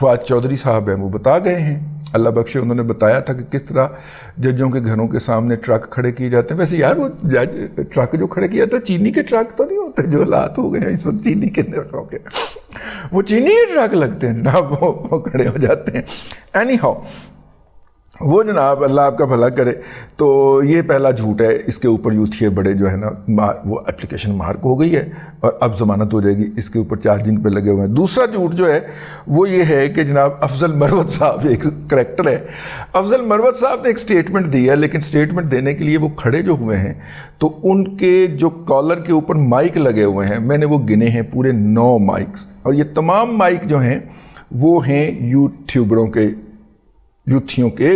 فواد چودھری صاحب ہیں وہ بتا گئے ہیں، اللہ بخشے، انہوں نے بتایا تھا کہ کس طرح ججوں کے گھروں کے سامنے ٹرک کھڑے کیے جاتے ہیں. ویسے یار وہ جج ٹرک جو کھڑے کیا جاتا ہے چینی کے ٹرک تو نہیں ہوتے جو حالات ہو گئے ہیں اس وقت چینی کے ٹرکوں کے، وہ چینی کے ٹرک لگتے ہیں جناب، وہ کھڑے ہو جاتے ہیں. اینی ہاؤ وہ جناب اللہ آپ کا بھلا کرے. تو یہ پہلا جھوٹ ہے، اس کے اوپر یوتھیے بڑے جو ہے نا وہ اپلیکیشن مارک ہو گئی ہے اور اب ضمانت ہو جائے گی، اس کے اوپر چارجنگ پہ لگے ہوئے ہیں. دوسرا جھوٹ جو ہے وہ یہ ہے کہ جناب افضل مروت صاحب ایک کریکٹر ہے، افضل مروت صاحب نے ایک سٹیٹمنٹ دی ہے، لیکن سٹیٹمنٹ دینے کے لیے وہ کھڑے جو ہوئے ہیں تو ان کے جو کالر کے اوپر مائک لگے ہوئے ہیں، میں نے وہ گنے ہیں پورے 9 مائکس، اور یہ تمام مائک جو ہیں وہ ہیں یوٹیوبروں کے، یوتھیوں کے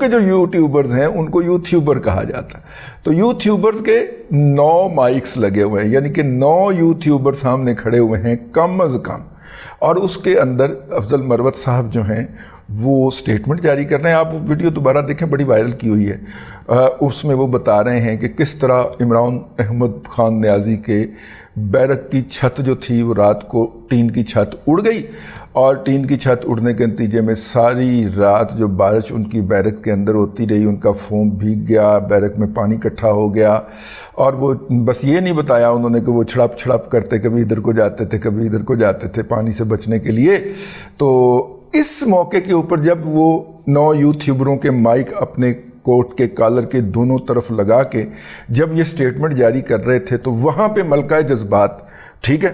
جو یوٹیوبرز ہیں ان کو یوٹیوبر کہا جاتا ہے. تو یوٹیوبرز کے 9 مائکس لگے ہوئے ہیں، یعنی کہ 9 یوٹیوبر سامنے کھڑے ہوئے ہیں کم از کم، اور اس کے اندر افضل مروت صاحب جو ہیں وہ سٹیٹمنٹ جاری کر رہے ہیں. آپ وہ ویڈیو دوبارہ دیکھیں، بڑی وائرل کی ہوئی ہے. اس میں وہ بتا رہے ہیں کہ کس طرح عمران احمد خان نیازی کے بیرک کی چھت جو تھی وہ رات کو ٹین کی چھت اڑ گئی، اور ٹین کی چھت اڑنے کے نتیجے میں ساری رات جو بارش ان کی بیرک کے اندر ہوتی رہی، ان کا فوم بھیگ گیا، بیرک میں پانی اکٹھا ہو گیا. اور وہ بس یہ نہیں بتایا انہوں نے کہ وہ چھڑپ کرتے، کبھی ادھر کو جاتے تھے کبھی ادھر کو جاتے تھے پانی سے بچنے کے لیے. تو اس موقع کے اوپر جب وہ 9 یوٹیوبروں کے مائک اپنے کوٹ کے کالر کے دونوں طرف لگا کے جب یہ سٹیٹمنٹ جاری کر رہے تھے تو وہاں پہ ملکہ جذبات، ٹھیک ہے،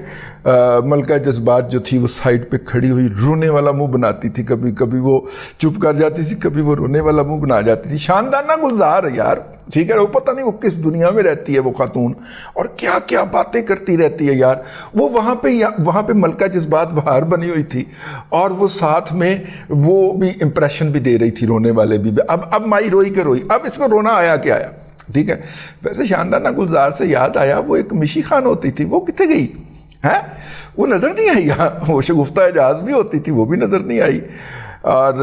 ملکہ جذبات جو تھی وہ سائڈ پہ کھڑی ہوئی رونے والا منہ بناتی تھی، کبھی وہ چپ کر جاتی تھی، کبھی وہ رونے والا منہ بنا جاتی تھی. شاندانہ گلزار ہے یار، ٹھیک ہے، وہ پتہ نہیں وہ کس دنیا میں رہتی ہے وہ خاتون، اور کیا کیا باتیں کرتی رہتی ہے یار. وہ وہاں پہ ملکہ جذبات بہار بنی ہوئی تھی، اور وہ ساتھ میں وہ بھی امپریشن بھی دے رہی تھی، رونے والے بھی. اب مائی روئی کے روئی، اب اس کو رونا آیا کہ آیا، ٹھیک ہے. ویسے شاندانہ گلزار سے یاد آیا وہ ایک مشی خان ہوتی تھی، وہ کتنے گئی ہے؟ وہ نظر نہیں آئی. یہاں وہ شگفتہ اعجاز بھی ہوتی تھی، وہ بھی نظر نہیں آئی. اور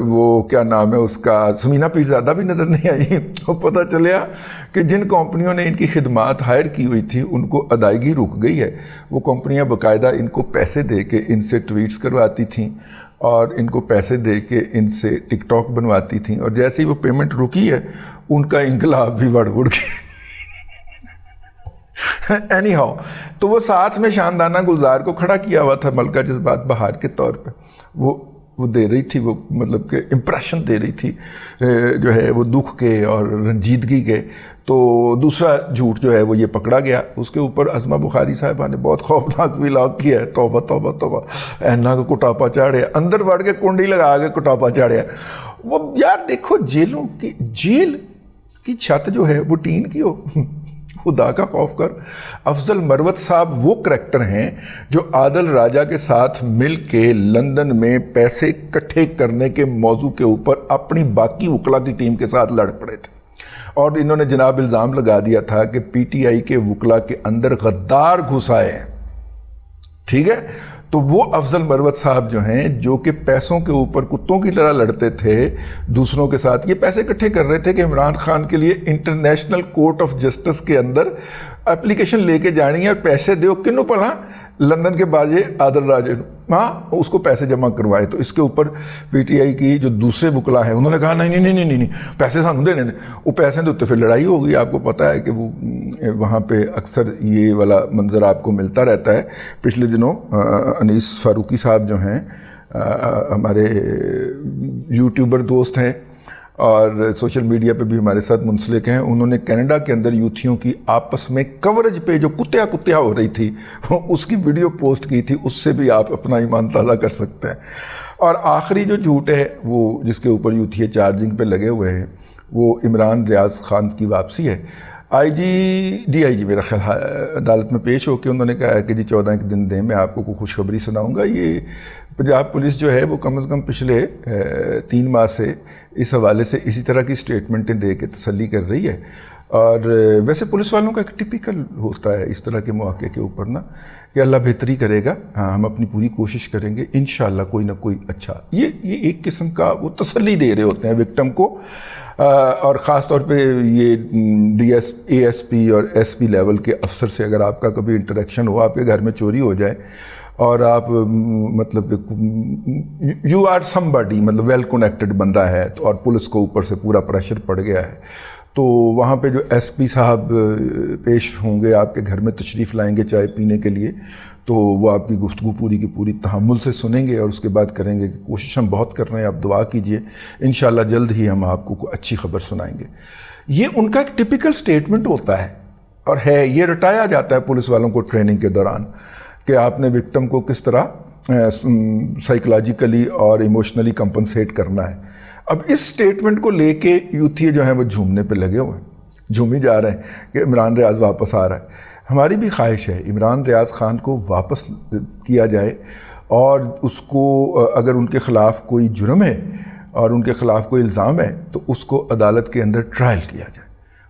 وہ کیا نام ہے اس کا، سمینہ پیرزادہ بھی نظر نہیں آئی. تو پتہ چلیا کہ جن کمپنیوں نے ان کی خدمات ہائر کی ہوئی تھی ان کو ادائیگی رک گئی ہے. وہ کمپنیاں باقاعدہ ان کو پیسے دے کے ان سے ٹویٹس کرواتی تھیں، اور ان کو پیسے دے کے ان سے ٹک ٹاک بنواتی تھیں، اور جیسے ہی وہ پیمنٹ رکی ہے ان کا انقلاب بھی بڑھ گیا. اینی ہاؤ، تو وہ ساتھ میں شاندانہ گلزار کو کھڑا کیا ہوا تھا ملکہ جذبات بہار کے طور پہ. وہ دے رہی تھی، وہ مطلب کہ امپریشن دے رہی تھی جو ہے وہ دکھ کے اور رنجیدگی کے. تو دوسرا جھوٹ جو ہے وہ یہ پکڑا گیا، اس کے اوپر عظمہ بخاری صاحبہ نے بہت خوفناک ولاگ کیا ہے. توبہ توبہ توبہ، اینا کو کٹاپا چاڑیا، اندر وڑ کے کنڈی لگا کے کٹاپا چاڑیا. وہ یار دیکھو، جیل کی چھت جو ہے وہ ٹین کی ہو، خدا کا خوف کر. افضل مروت صاحب وہ کریکٹر ہیں جو عادل راجہ کے ساتھ مل کے لندن میں پیسے اکٹھے کرنے کے موضوع کے اوپر اپنی باقی وکلا کی ٹیم کے ساتھ لڑ پڑے تھے، اور انہوں نے جناب الزام لگا دیا تھا کہ پی ٹی آئی کے وکلا کے اندر غدار گھس آئے ہیں، ٹھیک ہے. تو وہ افضل مروت صاحب جو ہیں، جو کہ پیسوں کے اوپر کتوں کی طرح لڑتے تھے دوسروں کے ساتھ، یہ پیسے اکٹھے کر رہے تھے کہ عمران خان کے لیے انٹرنیشنل کورٹ آف جسٹس کے اندر اپلیکیشن لے کے جانی ہے، اور پیسے دیو کنوں پڑھا، لندن کے باجے عادل راجے، ہاں اس کو پیسے جمع کروائے. تو اس کے اوپر پی ٹی آئی کی جو دوسرے وکلا ہیں انہوں نے کہا نہیں پیسے سانوں دینے دیں. وہ پیسے دے پھر لڑائی ہو گئی. آپ کو پتہ ہے کہ وہ وہاں پہ اکثر یہ والا منظر آپ کو ملتا رہتا ہے. پچھلے دنوں انیس فاروقی صاحب جو ہیں ہمارے یوٹیوبر دوست ہیں اور سوشل میڈیا پہ بھی ہمارے ساتھ منسلک ہیں، انہوں نے کینیڈا کے اندر یوتھیوں کی آپس میں کوریج پہ جو کتیا ہو رہی تھی اس کی ویڈیو پوسٹ کی تھی. اس سے بھی آپ اپنا ایمان تازہ کر سکتے ہیں. اور آخری جو جھوٹ ہے وہ جس کے اوپر یوتھیے چارجنگ پہ لگے ہوئے ہیں وہ عمران ریاض خان کی واپسی ہے. ڈی آئی جی میرا خیال عدالت میں پیش ہو کے انہوں نے کہا ہے کہ جی 14 کے دن دیں، میں آپ کو کوئی خوشخبری سناؤں گا. یہ پنجاب پولیس جو ہے وہ کم از کم پچھلے 3 ماہ سے اس حوالے سے اسی طرح کی سٹیٹمنٹیں دے کے تسلی کر رہی ہے. اور ویسے پولیس والوں کا ایک ٹپیکل ہوتا ہے اس طرح کے مواقع کے اوپر نا کہ اللہ بہتری کرے گا، ہاں ہم اپنی پوری کوشش کریں گے انشاءاللہ کوئی نہ کوئی اچھا. یہ ایک قسم کا وہ تسلی دے رہے ہوتے ہیں وکٹم کو. اور خاص طور پہ یہ ASP اور SP لیول کے افسر سے اگر آپ کا کبھی انٹریکشن ہو، آپ کے گھر میں چوری ہو جائے اور آپ مطلب یو آر سم باڈی، مطلب ویل کنیکٹڈ بندہ ہے، تو اور پولیس کو اوپر سے پورا پریشر پڑ گیا ہے، تو وہاں پہ جو ایس پی صاحب پیش ہوں گے، آپ کے گھر میں تشریف لائیں گے چائے پینے کے لیے، تو وہ آپ کی گفتگو پوری کی پوری تحمل سے سنیں گے اور اس کے بعد کریں گے کہ کوشش ہم بہت کر رہے ہیں، آپ دعا کیجئے، انشاءاللہ جلد ہی ہم آپ کو کوئی اچھی خبر سنائیں گے۔ یہ ان کا ایک ٹپیکل سٹیٹمنٹ ہوتا ہے اور ہے، یہ رٹایا جاتا ہے پولیس والوں کو ٹریننگ کے دوران کہ آپ نے وکٹم کو کس طرح سائیکولوجیکلی اور ایموشنلی کمپنسیٹ کرنا ہے۔ اب اس سٹیٹمنٹ کو لے کے یوتھیے جو ہیں وہ جھومنے پہ لگے ہوئے ہیں، جھومی جا رہے ہیں کہ عمران ریاض واپس آ رہا ہے۔ ہماری بھی خواہش ہے عمران ریاض خان کو واپس کیا جائے، اور اس کو اگر ان کے خلاف کوئی جرم ہے اور ان کے خلاف کوئی الزام ہے تو اس کو عدالت کے اندر ٹرائل کیا جائے،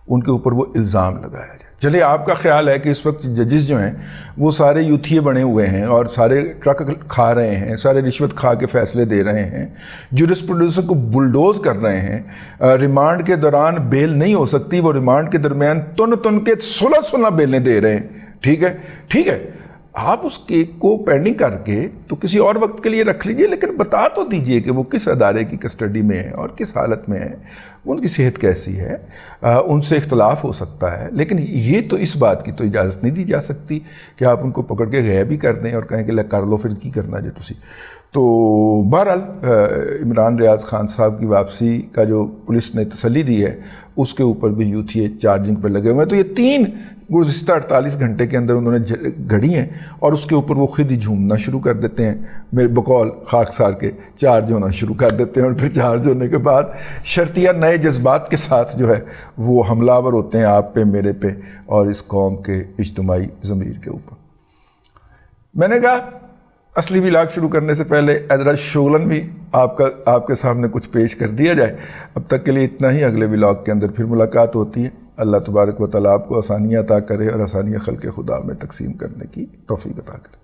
ان کے اوپر وہ الزام لگایا جائے۔ چلے آپ کا خیال ہے کہ اس وقت ججز جو ہیں وہ سارے یوتھیے بنے ہوئے ہیں اور سارے ٹرک کھا رہے ہیں، سارے رشوت کھا کے فیصلے دے رہے ہیں، جورسپروڈنس کو بلڈوز کر رہے ہیں، ریمانڈ کے دوران بیل نہیں ہو سکتی، وہ ریمانڈ کے درمیان تن کے 16 بیلیں دے رہے ہیں۔ ٹھیک ہے، آپ اس کیک کو پینڈنگ کر کے تو کسی اور وقت کے لیے رکھ لیجئے، لیکن بتا تو دیجئے کہ وہ کس ادارے کی کسٹڈی میں ہے اور کس حالت میں ہے، ان کی صحت کیسی ہے، ان سے اختلاف ہو سکتا ہے، لیکن یہ تو اس بات کی تو اجازت نہیں دی جا سکتی کہ آپ ان کو پکڑ کے غائب ہی کر دیں اور کہیں کہ لے کر لو پھر کی کرنا جی تسی۔ تو بہرحال عمران ریاض خان صاحب کی واپسی کا جو پولیس نے تسلی دی ہے اس کے اوپر بھی یوتھیے چارجنگ پہ لگے ہوئے ہیں، تو یہ 3 گزشتہ 48 گھنٹے کے اندر انہوں نے گھڑی ہیں اور اس کے اوپر وہ خود ہی جھومنا شروع کر دیتے ہیں، میرے بقول خاکسار کے چارج ہونا شروع کر دیتے ہیں، اور پھر چارج ہونے کے بعد شرطیہ نئے جذبات کے ساتھ جو ہے وہ حملہ آور ہوتے ہیں آپ پہ، میرے پہ اور اس قوم کے اجتماعی ضمیر کے اوپر۔ میں نے کہا اصلی ولاگ شروع کرنے سے پہلے ادرا شغلن بھی آپ کے سامنے کچھ پیش کر دیا جائے۔ اب تک کے لیے اتنا ہی، اگلے ولاگ کے اندر پھر ملاقات ہوتی ہے۔ اللہ تبارک و تعالیٰ آپ کو آسانیاں عطا کرے اور آسانیاں خلق خدا میں تقسیم کرنے کی توفیق عطا کرے۔